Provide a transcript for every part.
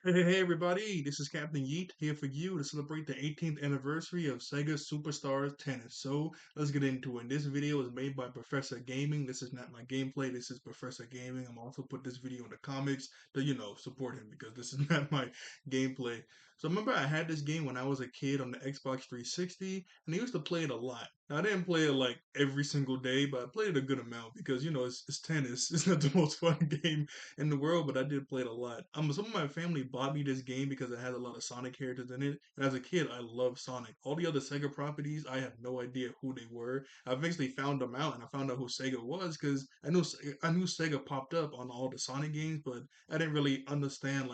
Hey everybody, this is Captain Yeet here for you to celebrate the 18th anniversary of Sega Superstars Tennis. So let's get into it. This video is made by Professor Gaming. This is not my gameplay, this is Professor Gaming. I'm also put this video in the comments to, support him because this is not my gameplay. So remember I had this game when I was a kid on the Xbox 360 and I used to play it a lot. Now, I didn't play it like every single day, but I played it a good amount because, it's tennis. It's not the most fun game in the world, but I did play it a lot. Some of my family bought me this game because it has a lot of Sonic characters in it, and as a kid, I loved Sonic. All the other Sega properties, I have no idea who they were. I eventually found them out, and I found out who Sega was because I knew Sega popped up on all the Sonic games, but I didn't really understand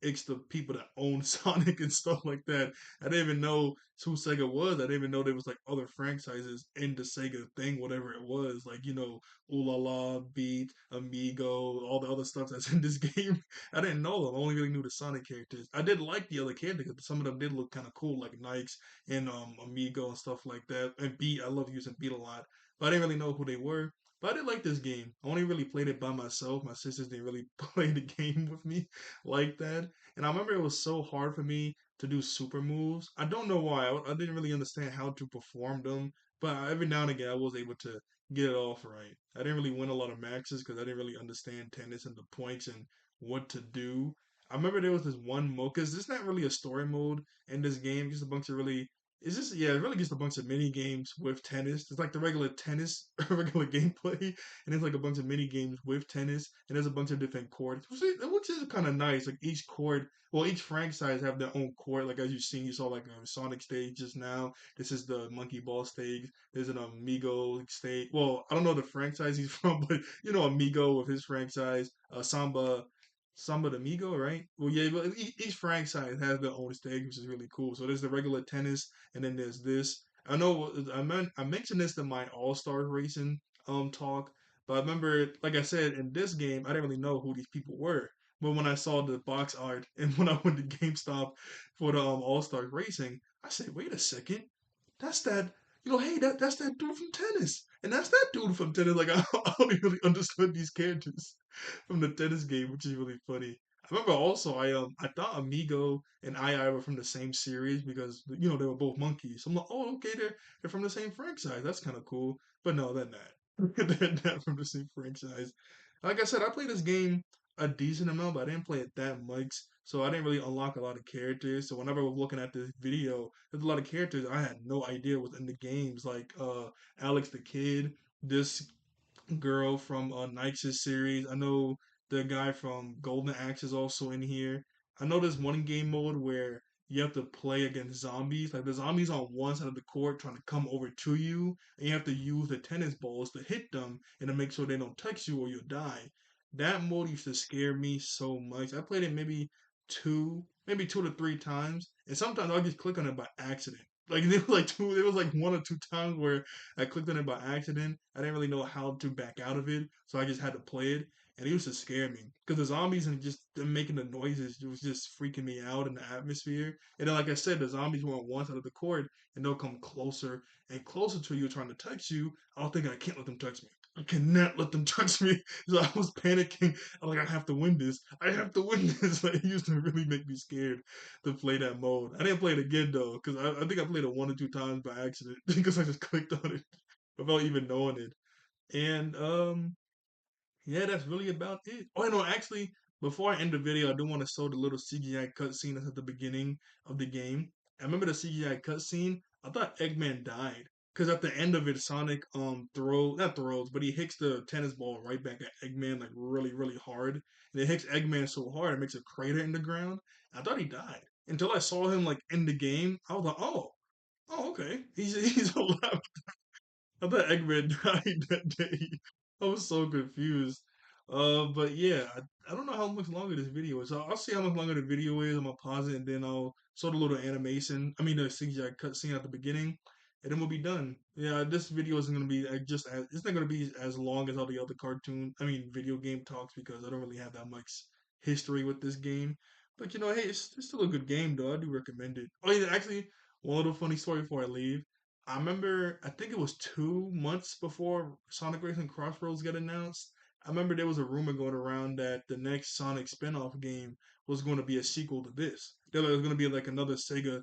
it's the people that own Sonic and stuff like that. I didn't even know who Sega was. I didn't even know there was like other franchises in the Sega thing, whatever it was. Like, Ooh La La, Beat, Amigo, all the other stuff that's in this game. I didn't know them. I only really knew the Sonic characters. I did like the other characters because some of them did look kind of cool, like Nikes and Amigo and stuff like that. And Beat, I love using Beat a lot, but I didn't really know who they were. But I did like this game. I only really played it by myself. My sisters didn't really play the game with me like that. And I remember it was so hard for me to do super moves. I don't know why. I didn't really understand how to perform them, but every now and again I was able to get it off right. I didn't really win a lot of maxes because I didn't really understand tennis and the points and what to do. I remember there was this one mode because there's not really a story mode in this game. Just a bunch of really, it's just yeah, really just a bunch of mini games with tennis. It's like the regular tennis, regular gameplay, and it's like a bunch of mini games with tennis, and there's a bunch of different courts, which is kind of nice. Like each court, well, each franchise have their own court. Like as you've seen, you saw like a Sonic stage just now. This is the Monkey Ball stage. There's an Amigo state. Well, I don't know the franchise he's from, but Amigo with his franchise, Samba de Amigo, right? Well, yeah, but each franchise has their own stage, which is really cool. So there's the regular tennis, and then there's this. I know I mentioned this in my All Stars racing talk, but I remember, like I said, in this game, I didn't really know who these people were. But when I saw the box art and when I went to GameStop for the All Stars racing, I said, wait a second, that's that hey, that's that dude from tennis, and that's that dude from tennis. Like I only really understood these characters from the tennis game, which is really funny. I remember also I thought Amigo and I were from the same series because they were both monkeys. So I'm like, oh okay, they're from the same franchise. That's kind of cool. But no, they're not. They're not from the same franchise. Like I said, I played this game a decent amount, but I didn't play it that much. So I didn't really unlock a lot of characters. So whenever I was looking at this video, there's a lot of characters I had no idea was in the games, like Alex the Kid, this girl from Nike's series. I know the guy from Golden Axe is also in here. I know there's one game mode where you have to play against zombies. Like the zombies on one side of the court trying to come over to you, and you have to use the tennis balls to hit them and to make sure they don't touch you or you'll die. That mode used to scare me so much. I played it maybe two to three times, and sometimes I'll just click on it by accident. Like there was like one or two times where I clicked on it by accident. I didn't really know how to back out of it, so I just had to play it. And it used to scare me because the zombies and just them making the noises, it was just freaking me out in the atmosphere. And then, like I said, the zombies were on one side of the court, and they'll come closer and closer to you, trying to touch you. I was thinking I can't let them touch me. I cannot let them touch me. So I was panicking. I'm like, I have to win this. I have to win this. Like, it used to really make me scared to play that mode. I didn't play it again though, because I think I played it one or two times by accident because I just clicked on it without even knowing it. And yeah, that's really about it. Oh no, actually, before I end the video, I do want to show the little CGI cutscene that's at the beginning of the game. I remember the CGI cutscene. I thought Eggman died because at the end of it, Sonic not throws, but he hits the tennis ball right back at Eggman like really hard, and it hits Eggman so hard it makes a crater in the ground. I thought he died until I saw him like in the game. I was like, oh okay, he's alive. I thought Eggman died that day. I was so confused. But yeah, I don't know how much longer this video is. So I'll see how much longer the video is. I'm gonna pause it and then I'll show the little animation. I mean the CGI cutscene at the beginning, and then we'll be done. Yeah, this video isn't gonna be it's not gonna be as long as all the other video game talks because I don't really have that much history with this game. But hey, it's still a good game though. I do recommend it. Oh yeah, actually, one little funny story before I leave. I remember, I think it was 2 months before Sonic Racing Crossroads got announced. I remember there was a rumor going around that the next Sonic spin-off game was going to be a sequel to this. There was going to be like another Sega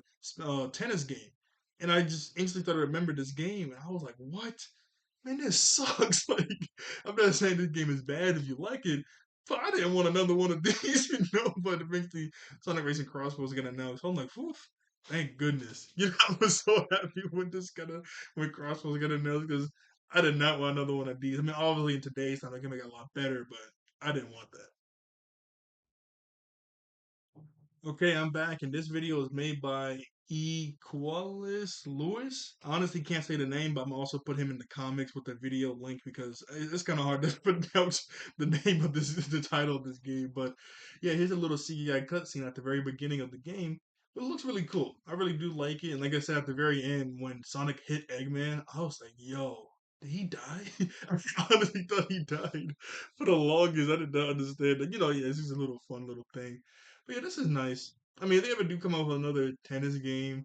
tennis game, and I just instantly thought I remembered this game, and I was like, "What? Man, this sucks!" Like, I'm not saying this game is bad if you like it, but I didn't want another one of these, you know. But eventually, Sonic Racing Cross was gonna announce. So I'm like, "Whew, thank goodness!" You know, I was so happy when this kind of when Cross was gonna announce because I did not want another one of these. I mean, obviously in today's time, they're gonna get a lot better, but I didn't want that. Okay, I'm back, and this video is made by Equalis Lewis. I honestly can't say the name, but I'm also put him in the comics with the video link because it's kind of hard to pronounce the name of this, the title of this game. But yeah, here's a little CGI cutscene at the very beginning of the game. But it looks really cool. I really do like it. And like I said, at the very end, when Sonic hit Eggman, I was like, yo, did he die? I honestly thought he died for the longest. I did not understand that. You know, yeah, it's just a little fun little thing. But yeah, this is nice. I mean, if they ever do come out with another tennis game,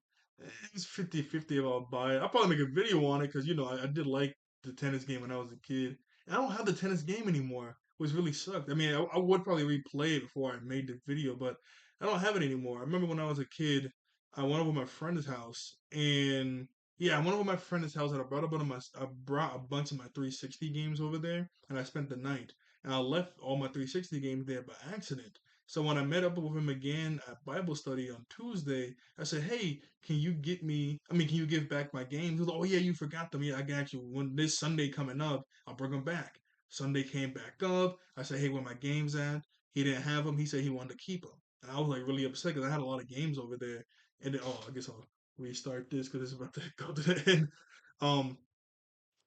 it's 50-50 if I'll buy it. I'll probably make a video on it because, you know, I did like the tennis game when I was a kid. And I don't have the tennis game anymore, which really sucked. I mean, I would probably replay it before I made the video, but I don't have it anymore. I remember when I was a kid, I went over my friend's house, and yeah, I went over my friend's house, and I brought a bunch of my 360 games over there, and I spent the night. And I left all my 360 games there by accident. So when I met up with him again at Bible study on Tuesday, I said, "Hey, can you get me? I mean, can you give back my games?" He was like, "Oh yeah, you forgot them. Yeah, I got you. When this Sunday coming up, I'll bring them back." Sunday came back up. I said, "Hey, where my games at?" He didn't have them. He said he wanted to keep them, and I was like really upset because I had a lot of games over there. And then, oh, I guess I'll restart this because it's about to go to the end. Um,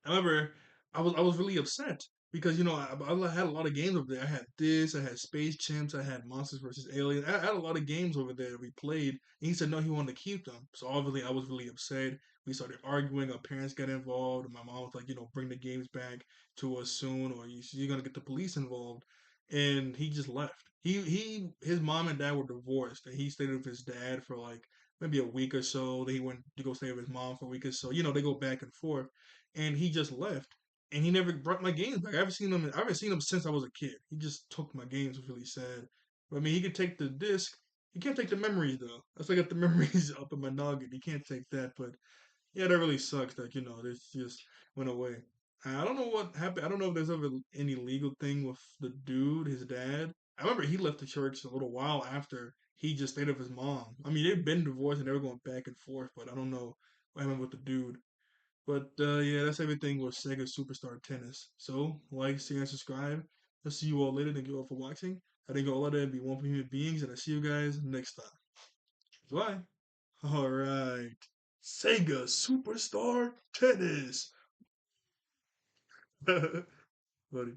However, I was really upset because you know I had a lot of games over there. I had this, I had Space Chimps, I had Monsters vs. Aliens. I had a lot of games over there that we played. And he said no, he wanted to keep them. So obviously I was really upset. We started arguing. Our parents got involved. And my mom was like, you know, bring the games back to us soon, or you're gonna get the police involved. And he just left. His mom and dad were divorced, and he stayed with his dad for like maybe a week or so. Then he went to go stay with his mom for a week or so. You know, they go back and forth, and he just left. And he never brought my games back. I haven't seen him since I was a kid. He just took my games. It was really sad. But I mean, he could take the disc. He can't take the memories though. That's like got the memories up in my noggin. He can't take that. But yeah, that really sucks. That you know, this just went away. I don't know what happened. I don't know if there's ever any legal thing with the dude, his dad. I remember he left the church a little while after he just stayed with his mom. I mean, they've been divorced and they were going back and forth, but I don't know what happened with the dude. But yeah, that's everything with Sega Superstar Tennis. So, like, share, and subscribe. I'll see you all later. Thank you all for watching. I think all of that be one for human beings, and I'll see you guys next time. Bye. All right. Sega Superstar Tennis. Buddy.